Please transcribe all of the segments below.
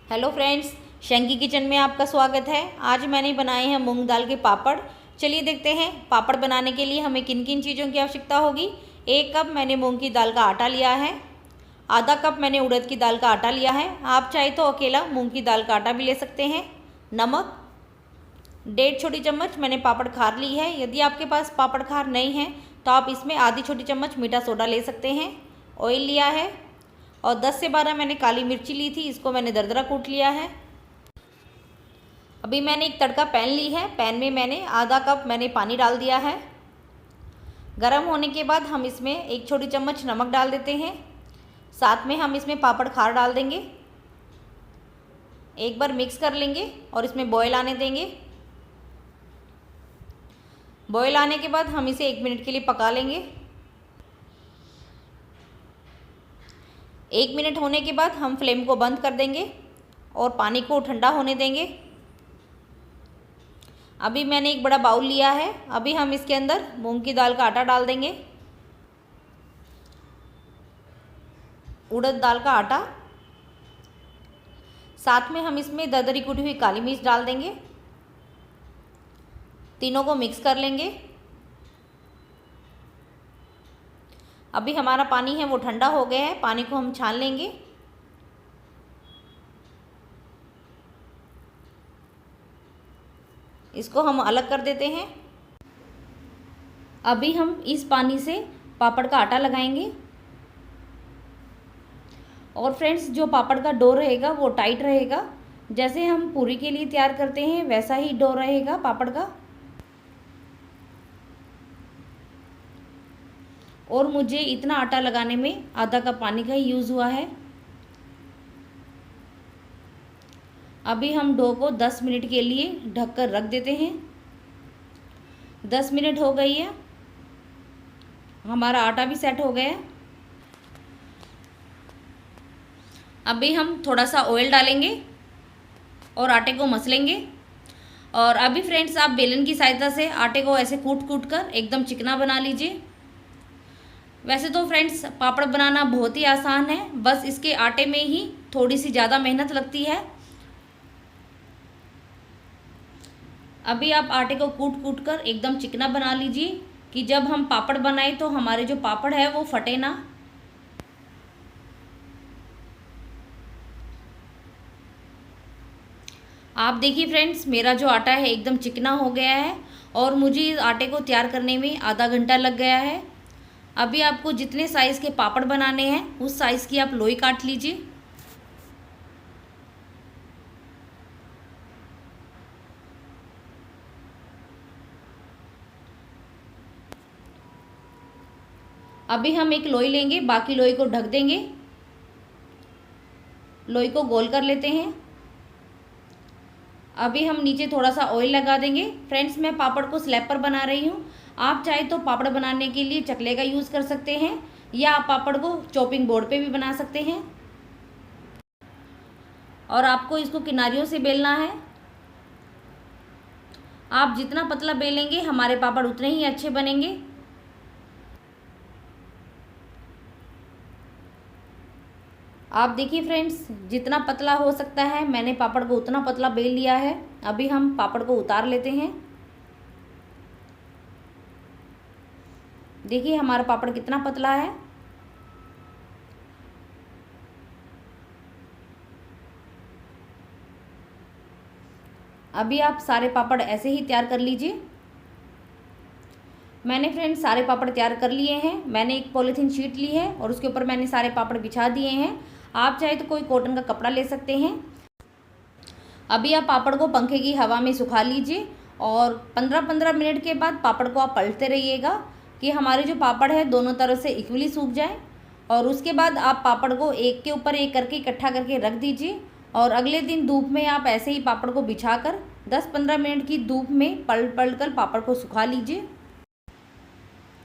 Hello friends, शंकी kitchen में आपका स्वागत है। आज मैंने बनाए हैं मूंग दाल के पापड़। चलिए देखते हैं पापड़ बनाने के लिए हमें किन किन चीज़ों की आवश्यकता होगी। 1 कप मैंने मूंग की दाल का आटा लिया है। आधा कप मैंने उड़द की दाल का आटा लिया है। आप चाहे तो अकेला मूंग की दाल का आटा भी ले सकते हैं। नमक 1.5 छोटी चम्मच मैंने पापड़ खार ली है। यदि आपके पास पापड़ खार नहीं है तो आप इसमें आधी छोटी चम्मच मीठा सोडा ले सकते हैं। ऑयल लिया है और 10 से 12 मैंने काली मिर्ची ली थी, इसको मैंने दरदरा कूट लिया है। अभी मैंने एक तड़का पैन ली है। पैन में मैंने आधा कप मैंने पानी डाल दिया है। गरम होने के बाद हम इसमें 1 छोटी चम्मच नमक डाल देते हैं। साथ में हम इसमें पापड़ खार डाल देंगे। एक बार मिक्स कर लेंगे और इसमें बॉयल आने देंगे। बॉयल आने के बाद हम इसे 1 मिनट के लिए पका लेंगे। 1 मिनट होने के बाद हम फ्लेम को बंद कर देंगे और पानी को ठंडा होने देंगे। अभी मैंने एक बड़ा बाउल लिया है। अभी हम इसके अंदर मूंग की दाल का आटा डाल देंगे, उड़द दाल का आटा, साथ में हम इसमें दरदरी कुटी हुई काली मिर्च डाल देंगे। तीनों को मिक्स कर लेंगे। अभी हमारा पानी है वो ठंडा हो गया है। पानी को हम छान लेंगे। इसको हम अलग कर देते हैं। अभी हम इस पानी से पापड़ का आटा लगाएंगे और फ्रेंड्स जो पापड़ का डो रहेगा वो टाइट रहेगा। जैसे हम पूरी के लिए तैयार करते हैं वैसा ही डो रहेगा पापड़ का। और मुझे इतना आटा लगाने में आधा कप पानी का ही यूज़ हुआ है। अभी हम डो को 10 मिनट के लिए ढककर रख देते हैं। 10 मिनट हो गई है, हमारा आटा भी सेट हो गया है। अभी हम थोड़ा सा ऑयल डालेंगे और आटे को मसलेंगे। और अभी फ्रेंड्स आप बेलन की सहायता से आटे को ऐसे कूट कूट कर एकदम चिकना बना लीजिए। वैसे तो फ्रेंड्स पापड़ बनाना बहुत ही आसान है, बस इसके आटे में ही थोड़ी सी ज़्यादा मेहनत लगती है। अभी आप आटे को कूट कूट कर एकदम चिकना बना लीजिए कि जब हम पापड़ बनाएं तो हमारे जो पापड़ है वो फटे ना। आप देखिए फ्रेंड्स मेरा जो आटा है एकदम चिकना हो गया है और मुझे इस आटे को तैयार करने में आधा घंटा लग गया है। अभी आपको जितने साइज़ के पापड़ बनाने हैं उस साइज़ की आप लोई काट लीजिए। अभी हम एक लोई लेंगे, बाकी लोई को ढक देंगे। लोई को गोल कर लेते हैं। अभी हम नीचे थोड़ा सा ऑयल लगा देंगे। फ्रेंड्स मैं पापड़ को स्लैब पर बना रही हूँ। आप चाहे तो पापड़ बनाने के लिए चकले का यूज़ कर सकते हैं या आप पापड़ को चॉपिंग बोर्ड पे भी बना सकते हैं। और आपको इसको किनारियों से बेलना है। आप जितना पतला बेलेंगे हमारे पापड़ उतने ही अच्छे बनेंगे। आप देखिए फ्रेंड्स जितना पतला हो सकता है मैंने पापड़ को उतना पतला बेल लिया है। अभी हम पापड़ को उतार लेते हैं। देखिए हमारा पापड़ कितना पतला है। अभी आप सारे पापड़ ऐसे ही तैयार कर लीजिए। मैंने फ्रेंड्स सारे पापड़ तैयार कर लिए हैं। मैंने एक पॉलीथीन शीट ली है और उसके ऊपर मैंने सारे पापड़ बिछा दिए हैं। आप चाहे तो कोई कॉटन का कपड़ा ले सकते हैं। अभी आप पापड़ को पंखे की हवा में सुखा लीजिए और 15-15 मिनट के बाद पापड़ को आप पलटते रहिएगा कि हमारे जो पापड़ है दोनों तरफ से इक्वली सूख जाए। और उसके बाद आप पापड़ को एक के ऊपर एक करके इकट्ठा करके रख दीजिए और अगले दिन धूप में आप ऐसे ही पापड़ को बिछा कर 10-15 मिनट की धूप में पलट कर पापड़ को सुखा लीजिए।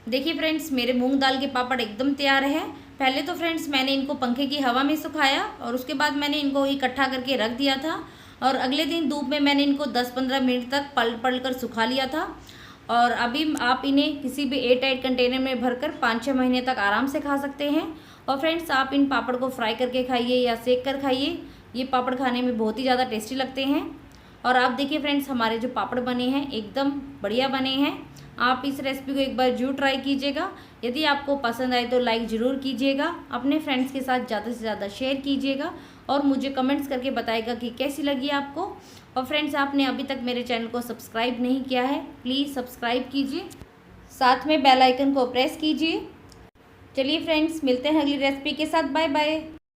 देखिए फ्रेंड्स मेरे मूंग दाल के पापड़ एकदम तैयार है। पहले तो फ्रेंड्स मैंने इनको पंखे की हवा में सुखाया और उसके बाद मैंने इनको इकट्ठा करके रख दिया था और अगले दिन धूप में मैंने इनको 10-15 मिनट तक पलट कर सुखा लिया था। और अभी आप इन्हें किसी भी एयर टाइट कंटेनर में भरकर 5-6 महीने तक आराम से खा सकते हैं। और फ्रेंड्स आप इन पापड़ को फ्राई करके खाइए या सेक कर खाइए, ये पापड़ खाने में बहुत ही ज़्यादा टेस्टी लगते हैं। और आप देखिए फ्रेंड्स, हमारे जो पापड़ बने हैं एकदम बढ़िया बने हैं। आप इस रेसिपी को एक बार जरूर ट्राई कीजिएगा। यदि आपको पसंद आए तो लाइक ज़रूर कीजिएगा, अपने फ्रेंड्स के साथ ज़्यादा से ज़्यादा शेयर कीजिएगा और मुझे कमेंट्स करके बताइएगा कि कैसी लगी आपको। और फ्रेंड्स, आपने अभी तक मेरे चैनल को सब्सक्राइब नहीं किया है, प्लीज़ सब्सक्राइब कीजिए, साथ में बेल आइकन को प्रेस कीजिए। चलिए फ्रेंड्स, मिलते हैं अगली रेसिपी के साथ। Bye bye.